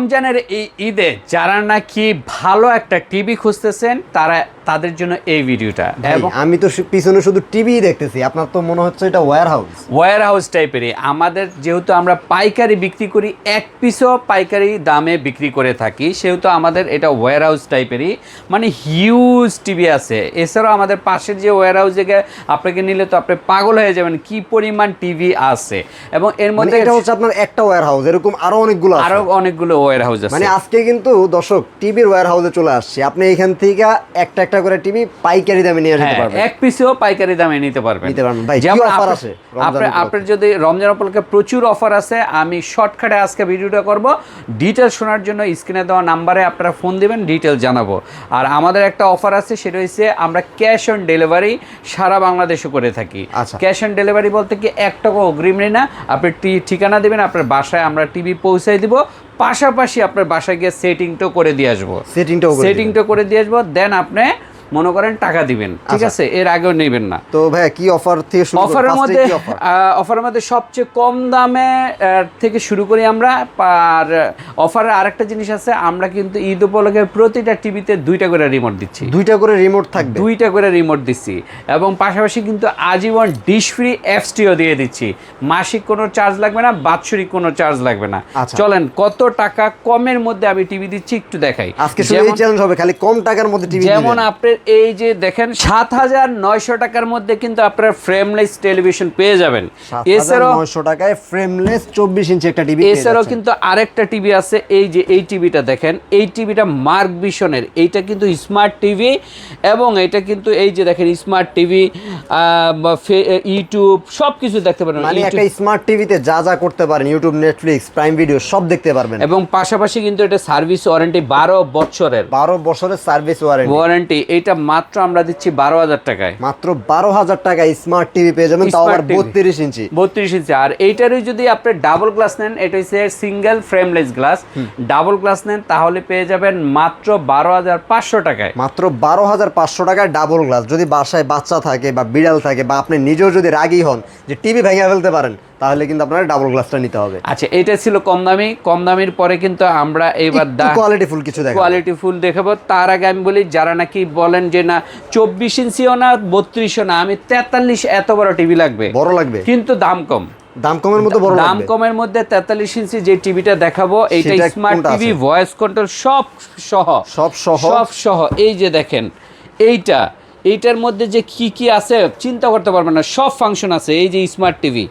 রমজানের এই ঈদে যারা নাকি ভালো একটা টিভি খুঁজতেছেন তাদের জন্য এই ভিডিওটা। এবং আমি তো পিছনে শুধু টিভি দেখতেছি, আপনার তো মনে হচ্ছে এটা ওয়্যার হাউস টাইপেরই। আমাদের যেহেতু আমরা পাইকারি বিক্রি করি, এক পিসও পাইকারি দামে বিক্রি করে থাকি, সেহেতু আমাদের এটা ওয়্যার হাউস টাইপেরই, মানে হিউজ টিভি আছে। এছাড়াও আমাদের পাশের যে ওয়্যার হাউস জায়গায় আপনাকে নিলে তো আপনি পাগল হয়ে যাবেন কি পরিমাণ টিভি আছে। এবং এর মধ্যে এটা হচ্ছে আপনার একটা ওয়্যার হাউস, এরকম আরো অনেকগুলো ওয়্যার হাউস আছে। মানে আজকে কিন্তু দর্শক টিভির ওয়্যার হাউসে চলে আসছে, আপনি এখান থেকে একটা করে টিভি পাইকারি দামে নিয়ে যেতে পারবেন, এক পিসও পাইকারি দামে নিতে পারবেন। ভাই যেমন অফার আছে আপনার যদি রমজান উপলক্ষে প্রচুর অফার আছে, আমি শর্টকাটে আজকে ভিডিওটা করব। ডিটেল শোনার জন্য স্ক্রিনে দেওয়া নাম্বারে আপনারা ফোন দিবেন, ডিটেল জানাবো। আর আমাদের একটা অফার আছে, সেটা হচ্ছে আমরা ক্যাশ অন ডেলিভারি সারা বাংলাদেশে করে থাকি। ক্যাশ অন ডেলিভারি বলতে কি 1 টাকা অগ্রিম নেই না, আপনি ঠিকানা দেবেন, আপনার বাসায় আমরা টিভি পৌঁছাই দিব, পাশাপাশি আপনার বাসায় গিয়ে সেটিংটাও করে দিয়ে আসবো, দেন আপনি মনে করেন টাকা দিবেন, ঠিক আছে? এর আগেও নেবেন না। তো ভাই কি অফার থেকে শুরু? অফারের মধ্যে সবচেয়ে কম দামে থেকে শুরু করি আমরা। আর অফারের আরেকটা জিনিস আছে, আমরা কিন্তু ঈদ উপলক্ষে প্রতিটা টিভিতে 2টা করে রিমোট দিচ্ছি। 2টা করে রিমোট থাকবে? 2টা করে রিমোট দিচ্ছি, এবং পাশাপাশি কিন্তু আজীবন ডিশ ফ্রি এফটিও দিয়ে দিচ্ছি। মাসিক কোনো চার্জ লাগবে না, বাৎসরিক কোনো চার্জ লাগবে না। চলেন কত টাকা কমের মধ্যে আমি টিভি দিচ্ছি একটু দেখাই। আজকে শুধু এই চ্যালেঞ্জ হবে, খালি কম টাকার মধ্যে টিভি। যেমন আপনার এই যে দেখেন 7,900 টাকার মধ্যে কিন্তু আপনারা ফ্রেমলেস টেলিভিশন পেয়ে যাবেন। এছাড়াও 900 টাকায় ফ্রেমলেস 24 ইঞ্চি একটা টিভি পেয়ে যাচ্ছেন। এছাড়াও কিন্তু আরেকটা টিভি আছে, এই যে এই টিভিটা দেখেন, এই টিভিটা মার্ক ভিশনের, এইটা কিন্তু স্মার্ট টিভি, এবং এটা কিন্তু এই যে দেখেন স্মার্ট টিভি, ইউটিউব সব কিছু দেখতে পারেন। মানে একটা স্মার্ট টিভিতে যা যা করতে পারেন, ইউটিউব, নেটফ্লিক্স, প্রাইম ভিডিও সব দেখতে পারবেন। এবং পাশাপাশি কিন্তু এটা সার্ভিস ওয়ারেন্টি 12 বছরের সার্ভিস ওয়ারেন্টি। এটা মাত্র আমরা দিচ্ছি 12,000 টাকায়, মাত্র 12,000 টাকায় স্মার্ট টিভি পেয়ে যাবেন, তাও আবার 32 ইঞ্চি। আর এইটারই যদি আপনি ডাবল গ্লাস নেন, এটা হচ্ছে single frameless glass, double glass নেন তাহলে পেয়ে যাবেন মাত্র 12,500 টাকায়। মাত্র 12,500 টাকায় ডাবল গ্লাস। যদি বাসায় বাচ্চা থাকে বা বিড়াল থাকে, বা আপনি নিজেও যদি রাগী হন যে টিভি ভেঙে ফেলতে পারেন, তাহলে কিন্তু আপনার ডাবল গ্লাসটা নিতে হবে। আচ্ছা, এটা ছিল কম দামির পরে কিন্তু আমরা এবার কোয়ালিটিফুল কিছু দেখাবো। তার আগে আমি বলি, যারা নাকি বলেন যে না 24 ইঞ্চিও না 32ও না, আমি 43 এত বড় টিভি লাগবে, কিন্তু দাম কমের মধ্যে 43 ইঞ্চি যে টিভিটা দেখাবো, এইটা স্মার্ট টিভি, ভয়েস কন্ট্রোল সব সহ। এই যে দেখেন এইটার মধ্যে যে কি আছে চিন্তা করতে পারবেন না, সব ফাংশন আছে। এই যে স্মার্ট টিভি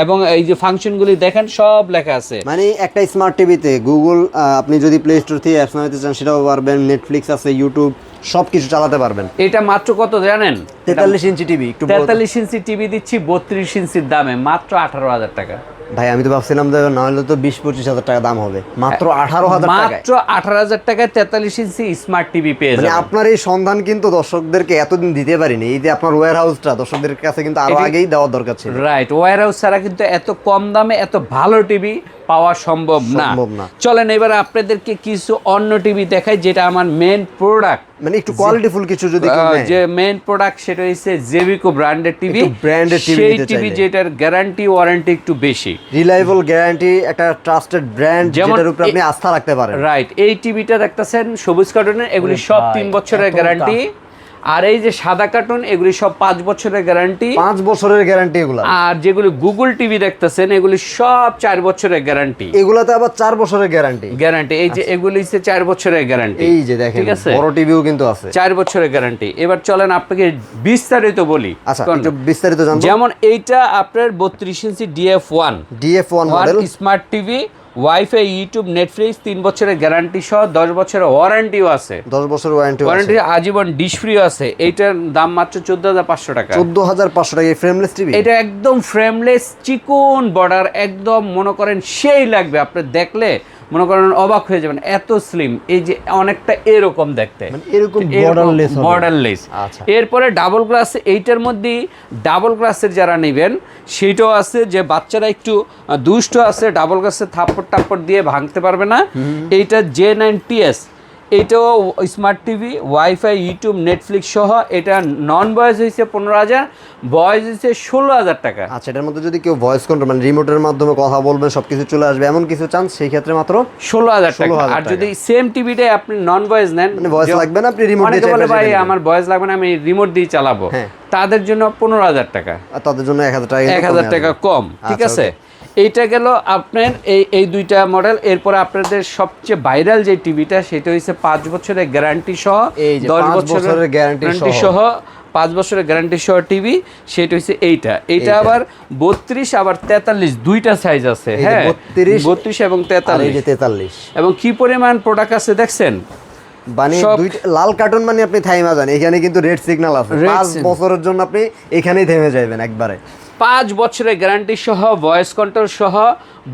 এবং এই যে ফাংশনগুলি দেখেন সব লেখা আছে। মানে একটা স্মার্ট টিভিতে গুগল, আপনি যদি প্লে স্টোর থেকে অ্যাপস নামাতে চান সেটাও পারবেন, নেটফ্লিক্স আছে, ইউটিউব সবকিছু চালাতে পারবেন। এটা মাত্র কত জানেন? 43 ইঞ্চি টিভি। 43 ইঞ্চি টিভি দিচ্ছি 32 ইঞ্চির দামে মাত্র 18,000 টাকা। ভাই আমি তো ভাবছিলাম যে না হলে তো 20-25 হাজার টাকা দাম হবে, মাত্র 18,000 টাকা। মাত্র 18,000 টাকায় 43 ইঞ্চি স্মার্ট টিভি পেয়ে যাবেন। মানে আপনার এই সন্ধান কিন্তু দর্শকদেরকে এতদিন দিতে পারিনি। এই যে আপনার ওয়্যার হাউসটা দর্শকদের কাছে কিন্তু আরো আগেই দেওয়ার দরকার ছিল। রাইট, ওয়্যার হাউস ছাড়া কিন্তু এত কম দামে এত ভালো টিভি পাওয়া সম্ভব না। চলেন এবার আপনাদেরকে কিছু অন্য টিভি দেখাই, যেটা আমার মেন প্রোডাক্ট, মানে একটু কোয়ালিটিফুল কিছু যদি যে মেন প্রোডাক্ট, সেটা হচ্ছে জেভিকো ব্র্যান্ডের টিভি। সেই টিভি যেটার গ্যারান্টি ওয়ারেন্টি একটু বেশি, রিলায়েবল গ্যারান্টি, একটা ট্রাস্টেড ব্র্যান্ড যেটার উপর আপনি আস্থা রাখতে পারেন। রাইট, এই টিভিটা দেখতেছেন সবুজ কার্টুনের, এগুলি সব 3 বছরের গ্যারান্টি। আর এই যে সাদা কার্টুন, এগুলি সব 5 বছরের গ্যারান্টি। 5 বছরের গ্যারান্টি এগুলো। আর যেগুলি গুগল টিভি দেখতেছেন, এগুলি সব 4 বছরের গ্যারান্টি। এগুলাতে আবার 4 বছরের গ্যারান্টি। এই যে এগুলি হচ্ছে 4 বছরের গ্যারান্টি। এই যে দেখেন, ঠিক আছে, বড় টিভিও কিন্তু আছে, 4 বছরের গ্যারান্টি। এবার চলেন আপনাকে বিস্তারিত বলি। আচ্ছা, একটু বিস্তারিত জানবো। যেমন এইটা আপনার 32 ইঞ্চি DF1 model smart TV, wifi, YouTube, Netflix, 3 বছরের গ্যারান্টি সহ 10 বছরের ওয়ারেন্টিও আছে। 10 বছরের ওয়ারেন্টি, আজীবন ডিশ ফ্রিও আছে। এইটার দাম মাত্র 14,500 টাকা। 14,500 টাকা ফ্রেমলেস টিভি। এটা একদম ফ্রেমলেস, চিকন বর্ডার, একদম মনে করেন সেই লাগবে, আপনি দেখলে মনে করেন অবাক হয়ে যাবেন, এত স্লিম। এই যে অনেকটা এরকম দেখতে, মানে এরকম বর্ডারলেস। এরপরে ডাবল গ্লাস, এইটার মধ্যে ডাবল গ্লাসের যারা নেবেন সেইটাও আছে, যে বাচ্চারা একটু দুষ্ট আছে, ডাবল গ্লাসের থাপ্পড় দিয়ে ভাঙতে পারবে না। এইটা J9TS, এইটাও smart TV, wifi, YouTube, Netflix সহ। এটা নন ভয়েস হয়েছে 15,000, ভয়েস হয়েছে 16,000 টাকা। আচ্ছা, এটার মধ্যে যদি কেউ ভয়েস কন্ট্রোল মানে রিমোটের মাধ্যমে কথা বলবেন, সবকিছু চলে আসবে এমন কিছু চান, সেই ক্ষেত্রে মাত্র 16,000 টাকা। 16,000 আর যদি সেম টিভিটাই আপনি নন ভয়েস নেন, মানে ভয়েস লাগবে না, আপনি রিমোট দিয়ে অনেকে বলে চাইলে ভাই নেবেন। আমার ভয়েস লাগবে না, আমি রিমোট দিয়ে চালাবো, হ্যাঁ। তাদের জন্য 15,000 টাকা, আর তাদের জন্য 1,000 টাকা 1,000 টাকা কম। ঠিক আচ্ছা, আছে, এইটা গেল আপনার এই দুইটা মডেল। এরপরে আপনাদের সবচেয়ে ভাইরাল যে টিভিটা সেটা হচ্ছে 5 বছরের গ্যারান্টি সহ, এই যে 10 5 বছরের গ্যারান্টি সহ 5 বছরের গ্যারান্টি সহ টিভি, সেটা হচ্ছে এইটা আবার 32 আবার 43 দুইটা সাইজ আছে। এই যে হ্যাঁ, 32 এবং আর এই যে 43, 43। এবং কি পরিমাণ প্রোডাক্ট আছে দেখছেন। মানে দুইটা লাল কার্টুন মানে আপনি থাইমা যান, এখানে কিন্তু রেড সিগন্যাল আছে। 5 বছরের জন্য আপনি এখানেই থেমে যাবেন একবারে। 5 বছরের গ্যারান্টি সহ, ভয়েস কন্ট্রোল সহ,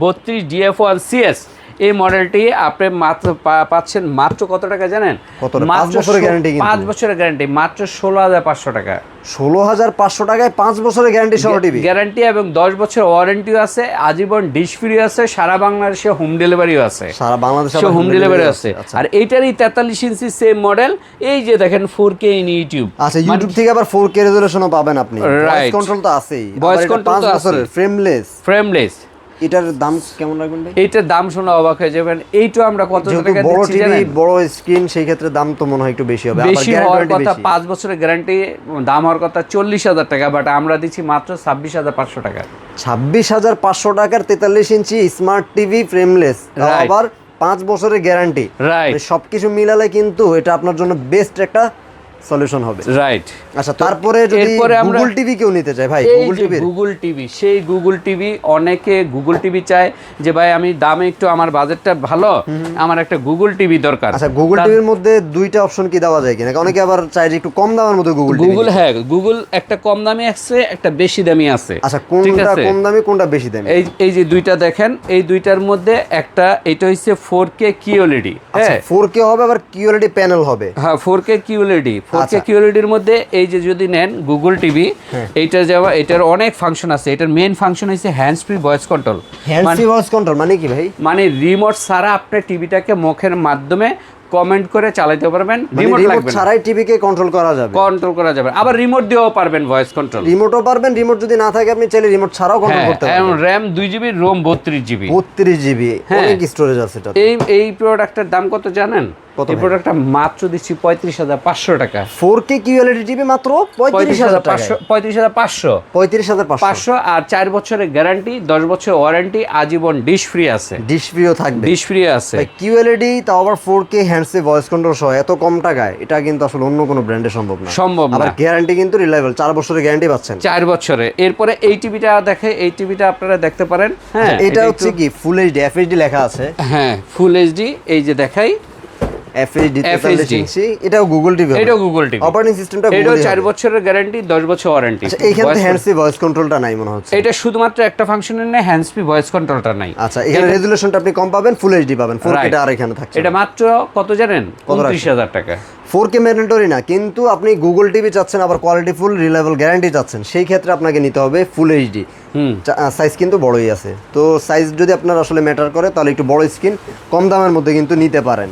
32 DF1 CS এই মডেলটি আপনি মাত্র পাচ্ছেন মাত্র কত টাকা জানেন? কত? 5 বছরের গ্যারান্টি। 5 বছরের গ্যারান্টি মাত্র 16,500 টাকা। 16,500 টাকায় 5 বছরের গ্যারান্টি সহ টিভি, গ্যারান্টি এবং 10 বছর ওয়ারেন্টিও আছে, আজীবন ডিশ ফ্রি আছে, সারা বাংলাদেশে হোম ডেলিভারিও আছে, সারা বাংলাদেশে হোম ডেলিভারি আছে। আর এইটারই 43 ইঞ্চি সেম মডেল, এই যে দেখেন 4K ইন ইউটিউব। আচ্ছা, ইউটিউব থেকে আবার 4K রেজোলিউশনও পাবেন আপনি। ভয়েস কন্ট্রোল তো আছেই, ভয়েস কন্ট্রোল 5 বছরের ফ্রেমলেস। এটার দাম কেমন রাখবেন ভাই? এইটার দাম শুনে অবাক হয়ে যাবেন। এইটা আমরা কত টাকা বড় দিচ্ছি টিভি, জানেন? বড় স্ক্রিন, সেই ক্ষেত্রে দাম তো মনে হয় একটু বেশি হবে। বেশি হওয়ার কথা, 5 বছরের গ্যারান্টি, দাম হওয়ার কথা 40,000 টাকা, বাট আমরা দিচ্ছি মাত্র 26,500 টাকা। 26,500 টাকার 43 ইঞ্চি স্মার্ট টিভি ফ্রেমলেস, আবার 5 বছরের গ্যারান্টি। রাইট, সবকিছু মিলালে কিন্তু এটা আপনার জন্য বেস্ট একটা সলিউশন হবে। রাইট। আচ্ছা, তারপরে যদি গুগল টিভি কেউ নিতে চায় ভাই, গুগল টিভি, সেই গুগল টিভি, অনেকে গুগল টিভি চায় যে ভাই আমি দামে একটু, আমার বাজেটটা ভালো, আমার একটা গুগল টিভি দরকার। আচ্ছা, গুগল টিভির মধ্যে দুইটা অপশন কি দেওয়া যায় কিনা? অনেকে আবার চায় যে একটু কম দামের মধ্যে গুগল, হ্যাঁ, গুগল একটা কম দামি আছে, একটা বেশি দামি আছে। আচ্ছা, কোনটা কম দামি, কোনটা বেশি দামি? এই যে দুইটা দেখেন, এই দুইটার মধ্যে একটা, এটা হচ্ছে 4K QLED। হ্যাঁ, 4K হবে, আবার QLED প্যানেল হবে। হ্যাঁ, 4K QLED। 4K QLED এর মধ্যে এই যে যদি নেন গুগল টিভি, এইটা যাওয়া, এটার অনেক ফাংশন আছে। এটার মেইন ফাংশন হচ্ছে hands free voice control. Hands free voice control মানে কি ভাই? মানে রিমোট ছাড়া আপনি টিভিটাকে মুখের মাধ্যমে কমেন্ট করে চালাতে পারবেন, রিমোট লাগবে না, ছাড়াই টিভিকে কন্ট্রোল করা যাবে। আবার রিমোট দিয়েও পারবেন ভয়েস কন্ট্রোল। রিমোটও পারবেন, রিমোট যদি না থাকে আপনি চাইলে রিমোট ছাড়াও কন্ট্রোল করতে পারবেন। RAM 2GB, ROM 32GB। 32GB, অনেক স্টোরেজ আছে এটা। এই প্রোডাক্টের দাম কত জানেন? এই প্রোডাক্টটা মাত্র দিচ্ছি 35,500 টাকা। 4K QLED টিভি মাত্র 35,500। 35,500 আর 4 বছরের গ্যারান্টি, 10 বছর ওয়ারেন্টি, আজীবন ডিশ ফ্রি আছে। ডিশ ফ্রিও থাকবে, ডিশ ফ্রি আছে। QLED তাও আবার 4K hands free voice control সহ এত কম টাকায়, এটা কিন্তু আসলে অন্য কোনো ব্র্যান্ডে সম্ভব না। আবার গ্যারান্টি কিন্তু রিলায়েবল, 4 বছরের গ্যারান্টি পাচ্ছেন। 4 বছরে। এরপরে এই টিভিটা দেখে, এই টিভিটা আপনারা দেখতে পারেন। হ্যাঁ, এটা হচ্ছে কি ফুল এইচডি, FHD লেখা আছে। হ্যাঁ, ফুল এইচডি। এই যে দেখাই FHD 43 ইঞ্চি, এটাও গুগল টিভি, এটাও গুগল টিভি। অপারেটিং সিস্টেমটা গুগল, এটাও 4 বছরের গ্যারান্টি, 10 বছর ওয়ারেন্টি। আচ্ছা, এইখানে হ্যান্ডস ফ্রি ভয়েস কন্ট্রোলটা নাই মনে হচ্ছে। এটা শুধুমাত্র একটা ফাংশনের নেই, হ্যান্ডস ফ্রি ভয়েস কন্ট্রোলটা নাই। আচ্ছা, এখানে রেজোলিউশনটা আপনি কম পাবেন, ফুল এইচডি পাবেন, 4K টা আর এখানে থাকছে। এটা মাত্র কত জানেন? 29,000 টাকা। 4K ম্যান্ডেটরি না, কিন্তু আপনি গুগল টিভি চাচ্ছেন, আবার কোয়ালিটি ফুল, রিলায়েবল গ্যারান্টি চাচ্ছেন, সেই ক্ষেত্রে আপনাকে নিতে হবে ফুল এইচডি। সাইজ কিন্তু বড়ই আছে, তো সাইজ যদি আপনার আসলে ম্যাটার করে তাহলে একটু বড় স্ক্রিন কম দামের মধ্যে কিন্তু নিতে পারেন।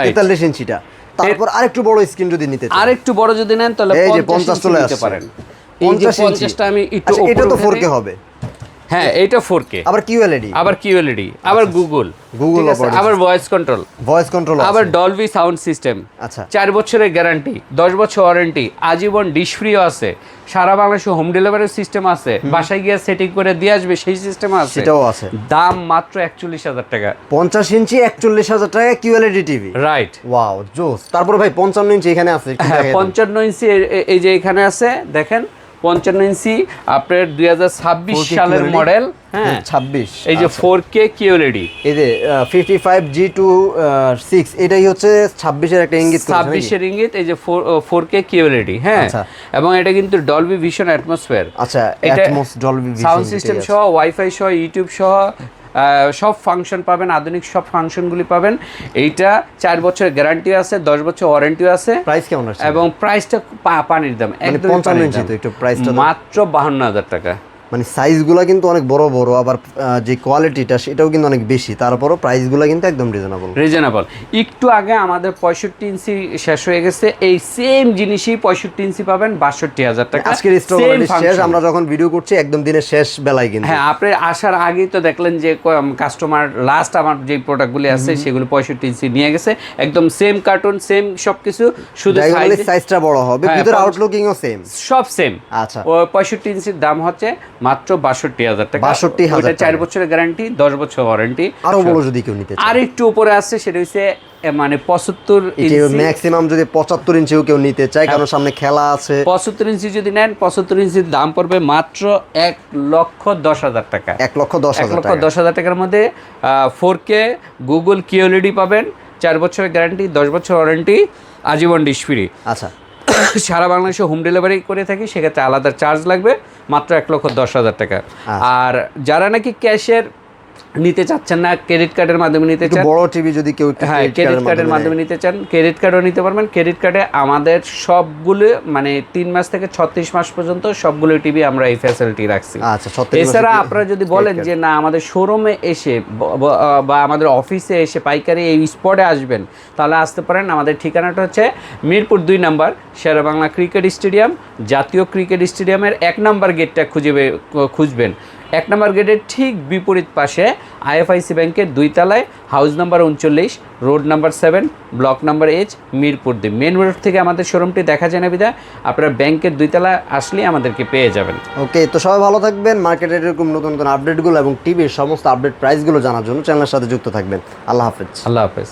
43 ইঞ্চিটা, তারপর আরেকটু বড় স্ক্রিন যদি নিতে চান, আরেকটু বড় যদি নেন তাহলে 50 চলে নিতে পারেন। 50টা আমি একটু, এটা তো 4K হবে। হ্যাঁ, এটা 4K, আবার QLED, আবার গুগল, আবার ভয়েস কন্ট্রোল, আবার ডলবি সাউন্ড সিস্টেম। আচ্ছা, 4 বছরের গ্যারান্টি, 10 বছর ওয়ারেন্টি, আজীবন ডিশ ফ্রিও আছে, সারা বাংলাদেশে হোম ডেলিভারি সিস্টেম আছে, বাসায় গিয়ে সেটিং করে দিয়ে আসবে সেই সিস্টেম আছে, সেটাও আছে। দাম মাত্র 41,000 টাকা। 50 ইঞ্চি 41,000 টাকা QLED টিভি। রাইট, ওয়াও, জোস। তারপর ভাই 55 ইঞ্চি এখানে আছে। হ্যাঁ, 55 ইঞ্চি এই যে এখানে আছে, দেখেন 55 ইঞ্চি আপনার 2026 সালের মডেল। হ্যাঁ, 26। এই যে 4K QLED, এই যে 55G26, এটাই হচ্ছে 26 এর একটা ইঙ্গিত, 26 এর ইঙ্গিত। এই যে 4K QLED। হ্যাঁ, এবং এটা কিন্তু ডলবি ভিশন অ্যাটমসফিয়ার। আচ্ছা, atoms Dolby vision, sound system সহ, ওয়াইফাই সহ, ইউটিউব সহ সব ফাংশন পাবেন, আধুনিক সব ফাংশনগুলি পাবেন। এইটা 4 বছরের গ্যারান্টি আছে, 10 বছর ওয়ারেন্টি আছে। প্রাইস কেমন আছে? এবং প্রাইসটা পানির দাম, একদম 55 ইঞ্চি, তো একটু প্রাইসটা মাত্র 52,000 টাকা। মানে সাইজগুলো কিন্তু অনেক বড় বড়, আবার যে কোয়ালিটিটা সেটাও কিন্তু অনেক বেশি, তারপরও প্রাইসগুলো কিন্তু একদম রিজনেবল। একটু আগে আমাদের 65 ইঞ্চি শেষ হয়ে গেছে, এই সেম জিনিসই 65 ইঞ্চি পাবেন 62,000 টাকা। আজকের স্টক অলরেডি শেষ, আমরা যখন ভিডিও করছি একদম দিনের শেষ বেলায় কিন্তু। হ্যাঁ, আপনি আসার আগেই তো দেখলেন যে কাস্টমার লাস্ট আমার যে প্রোডাক্টগুলি আছে সেগুলো 65 ইঞ্চি নিয়ে গেছে, একদম সেম কার্টুন, সেম সবকিছু, শুধু সাইজটা বড় হবে, ভিতরে আউটলুকিংও সেম, সব সেম। আচ্ছা, ও 65 ইঞ্চির দাম হচ্ছে মাত্র 62,000 টাকা। 62,000 4 বছরের গ্যারান্টি, 10 বছর ওয়ারেন্টি। আরো বড় যদি কেউ নিতে চায়, আর একটু উপরে আছে, সেটা হচ্ছে মানে 75 ইঞ্চি, ম্যাক্সিমাম যদি 75 ইঞ্চিও কেউ নিতে চায়, কারণ সামনে খেলা আছে। 75 ইঞ্চি যদি নেন, 75 ইঞ্চির দাম পড়বে মাত্র 1,10,000 টাকা। 1,10,000 টাকার মধ্যে 4K গুগল QLED পাবেন, 4 বছরের গ্যারান্টি, 10 বছর ওয়ারেন্টি, আজীবন ডিশ ফ্রি। আচ্ছা, সারা বাংলাদেশে হোম ডেলিভারি করে থাকি, সেক্ষেত্রে আলাদা চার্জ লাগবে, মাত্র 1,10,000 টাকা। আর যারা নাকি ক্যাশের নিতে চাচ্ছেন না, ক্রেডিট কার্ডের মাধ্যমে নিতে চান, বড় টিভি যদি কেউ, হ্যাঁ ক্রেডিট কার্ডের মাধ্যমে নিতে চান, ক্রেডিট কার্ডও নিতে পারবেন। ক্রেডিট কার্ডে আমাদের সবগুলো মানে 3 মাস থেকে 36 মাস পর্যন্ত সবগুলো টিভি আমরা এই ফ্যাসিলিটি রাখছি। আচ্ছা, 36 এছাড়া আপনারা যদি বলেন যে না আমাদের শোরুমে এসে বা আমাদের অফিসে এসে পাইকারি এই স্পটে আসবেন, তাহলে আসতে পারেন। আমাদের ঠিকানাটা হচ্ছে মিরপুর 2 নম্বর শেরেবাংলা ক্রিকেট স্টেডিয়াম, জাতীয় ক্রিকেট স্টেডিয়ামের 1 নম্বর গেটটা খুঁজবেন। 1 নম্বর গেটের ঠিক বিপরীত পাশে IFIC ব্যাংকের 2 তলায়, house number 39, road number 7, block number H, Mirpur 2। Main road থেকে আমাদের শোরুমটি দেখা যায় না বিধায় আপনারা ব্যাংকের 2 তলায় আসলে আমাদেরকে পেয়ে যাবেন। ওকে, তো সবাই ভালো থাকবেন। মার্কেটের এরকম নতুন নতুন আপডেটগুলো এবং টিভির সমস্ত আপডেট প্রাইসগুলো জানার জন্য চ্যানেলের সাথে যুক্ত থাকবেন। আল্লাহ হাফেজ। আল্লাহ হাফেজ।